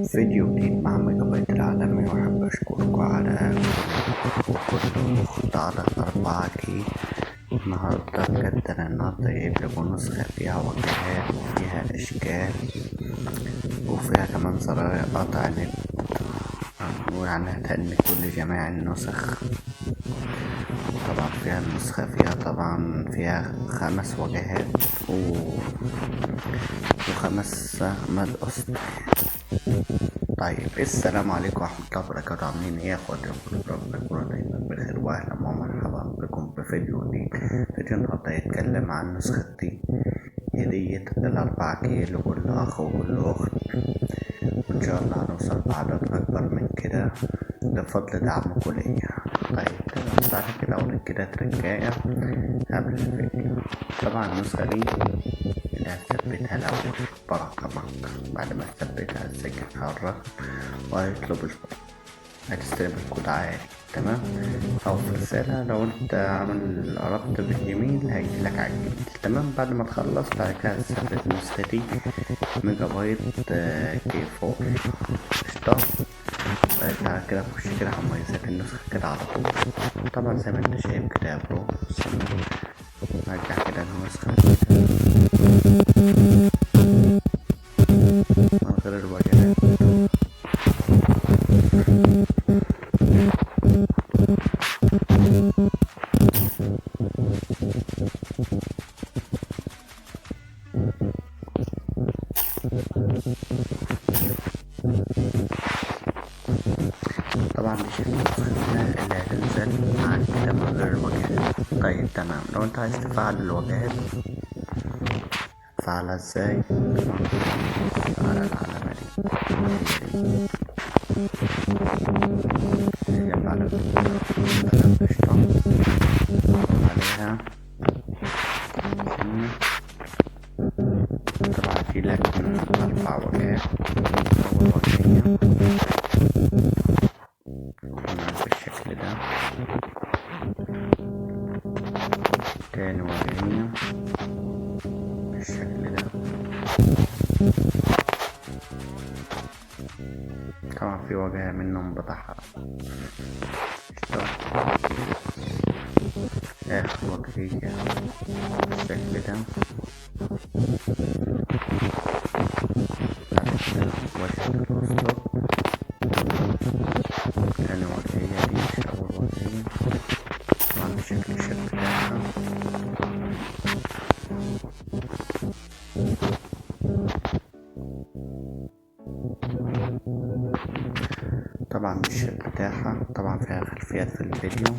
فيديو جديد مع ميجا بايت العالمي، وأحب أشكركم على كل أخت على 4 جيجا. النهاردة بجد أنا النهاردة جايب لكم نسخة فيها واجهات وفيها أشكال وفيها كمان زراير قطع نت، ويعني هتهنك لجميع النسخ. طبعا فيها النسخة فيها 5 واجهات و5 مد أسطح. طيب السلام عليكم ورحمة الله وبركاته، عاملين ايه يا اخواتي؟ ربنا يكون دايما بخير، واهلا ومرحبا بكم بفيديو جديد. فيديو النهارده يتكلم عن نسختي هدية ال4 كيلو لكل اخ وكل اخت، وان شاء الله هنوصل بعدد اكبر من كده بفضل دعمكم ليا. طيب بعد كده اقول كده تركاية قبل الفيديو. طبعا النسخة دي اللي هتثبتها الأول برقة بعد ما تثبتها هتسجلها الرقم وهيطلب الكود، هتستلم الكود عادي تمام، أو في رسالة لو أنت عامل ربط بالجيميل هيجيلك على الجيميل تمام. بعد ما تخلص بعد كده هتثبت النسخة دي ميجا بايت كي 4 قشطة. بعد كده نخش كده على مميزات النسخة كده على طول. طبعا زي ما انت شايف كده يا برو، نرجع كده النسخة من غير الواجهات. طبعا مش النسخة اللي هتنزل معاك كده من غير الواجهات. طيب تمام، لو انت عايز تفعل الواجهات فعلها ازاي؟ على العلامة دي جنب علامة قشطة عليها طبعا هجيلك 4 واجهات. أول واجهية بالشكل ده، تاني واجهية بالشكل ده. طبعا في واجهة منهم بتاعها آخر واجهية بالشكل ده. وشكل الأسطر تاني واجهية دي مش أول واجهية. طبعا الشكل بتاعها طبعا بالشكل بتاعها. طبعا فيها خلفيات في الفيديو.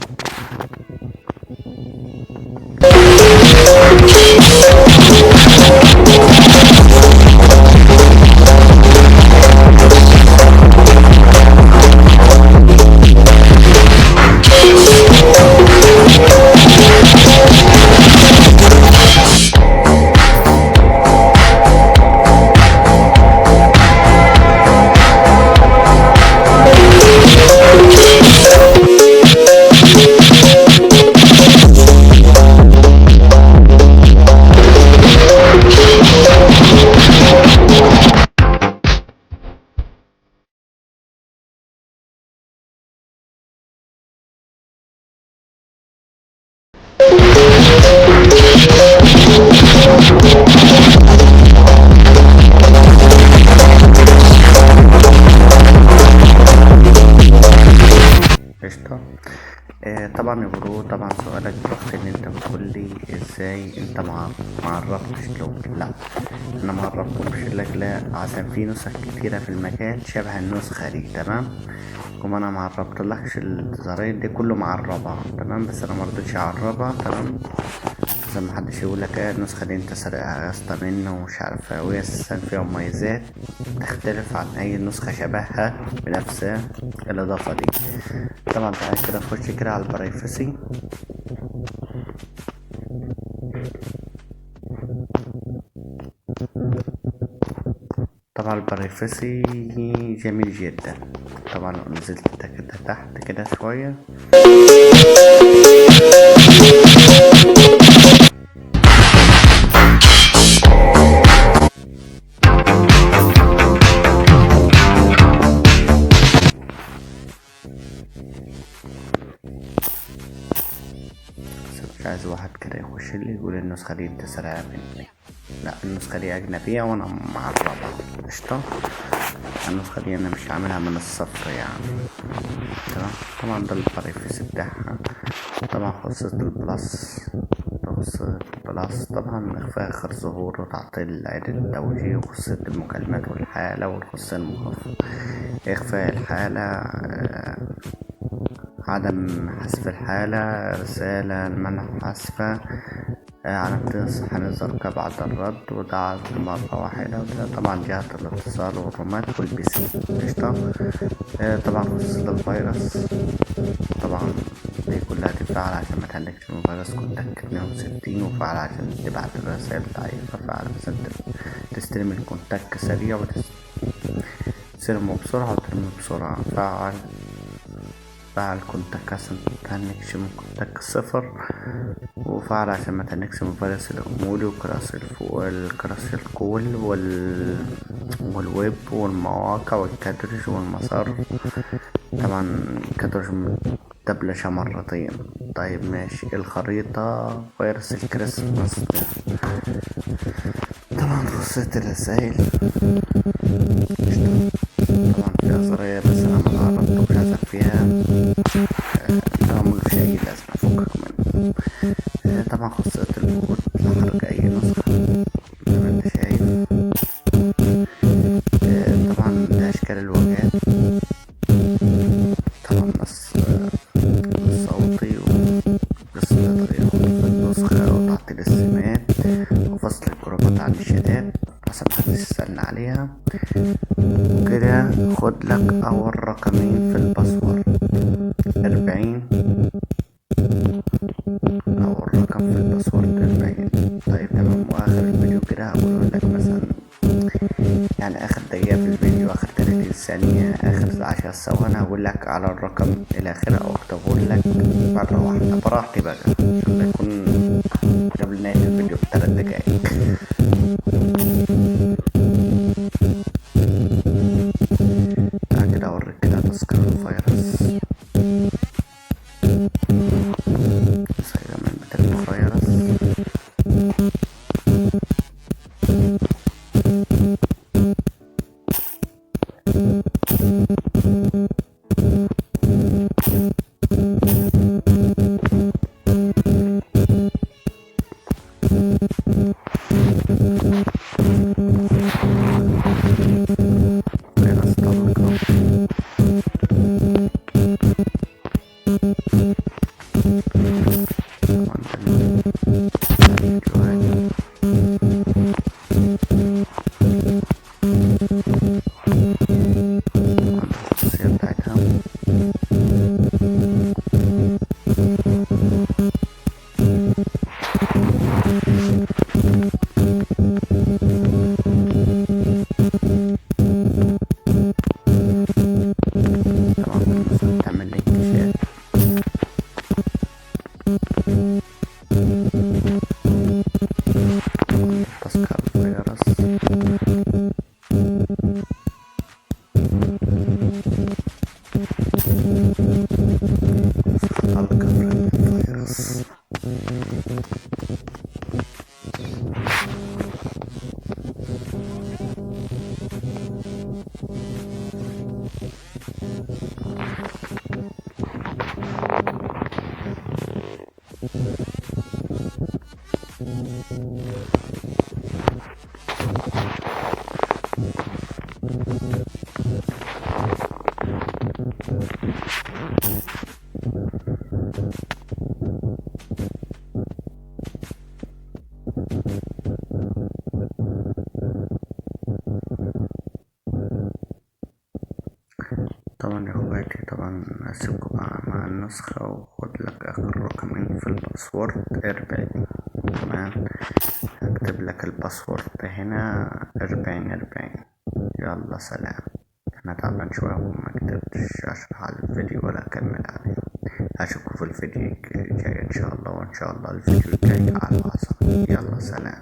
قشطة. طبعا يا برو، طبعا سؤالك ضغط ان انت بتقولي ازاي انت معرفتش لون. لا انا معرفتكمش لك، لا عشان في نسخ كتيرة في المكان شبه النسخة دي تمام، كما انا معرفتلكش الزراير دي كله معربها تمام، بس انا مرضتش اعربها تمام عشان محدش يقولك ايه النسخة دي انت سرقها يا اسطى منه ومش عارفة، وهي اساسا فيها مميزات تختلف عن اي نسخة شبهها بنفس الاضافة دي. طبعا تعالى كده نخش كده على البرايفسي. طبعا البرايفسي جميل جدا. طبعا لو نزلت كده تحت كده شوية عايز واحد كده يخش لي يقول النسخة دي انت سرقها مني، لا النسخة دي أجنبية وأنا معربها قشطة. النسخة دي أنا مش عاملها من الصفر يعني. تمام. طبعا ده البرايفسي بتاعها. طبعا خاصية البلس، طبعا إخفاء آخر ظهور وتعطيل إعادة التوجيه، وخاصية المكالمات والحالة، والخاصية المخففة إخفاء الحالة، عدم حذف الحالة، رسالة منع حذفها، علامة هنظهر كبعد الرد، وده مرة واحدة، وده طبعا جهة الاتصال والرومات والبي سي قشطة. طبعا خصوصية الفيروس، طبعا دي كلها تفعل عشان ما تهنكش من فيروس كونتاكت 62، وفعل عشان تبعت الرسائل ضعيفة، فعل مثلا تستلم الكونتاكت سريع وتستلمه بسرعة وترميه بسرعة. فعل كونتاكت عشان متهنكش من كونتاكت 0، وفعل عشان ما تهنكش من فيروس الأمولي والكراس الكول والويب والمواقع والكادرج والمسار. طبعا كادرج دبلشة مرتين. طيب ماشي. الخريطة فيروس الكريسماس ده. طبعا خاصية الرسايل، طبعا فيها زراير بس انا ما جربتش ازر فيها، ده ملوش اي لازمة فكك منه. طبعا خاصية الكود لحرق اي نسخة زي ما انت شايف. طبعا ده اشكال الواجهات، طبعا نص صوتي وقصة طريقة في النسخة وتعطيل السمات وفصل الجروبات عن الشتات عشان محدش يسألنا عليها. وكده خد لك أول رقمين في الباسورد 40، أول رقم في الباسورد 40. طيب تمام. وآخر الفيديو كده هقول لك مثلا يعني آخر دقيقة في الفيديو، آخر 30 ثانية، آخر 10 ثواني هقول لك على الرقم الآخر أو أكتبه لك مرة واحدة براحتي بقى عشان ما يكون قبل نهاية الفيديو ب3 دقايق. تعال كده أوريك كده تذكر الفيروس، من بتاع الفيروس. طبعا يا اخواتي، طبعا هسيبكم مع النسخة، وخد لك اخر رقمين في الباسورد 40. تمام. هكتب لك الباسورد هنا 40. يلا سلام. انا تعبان شوية وما كتبتش اشرح على الفيديو ولا اكمل عليه. اشوفكم في الفيديو الجاي ان شاء الله، وان شاء الله الفيديو الجاي على العصر. يلا سلام.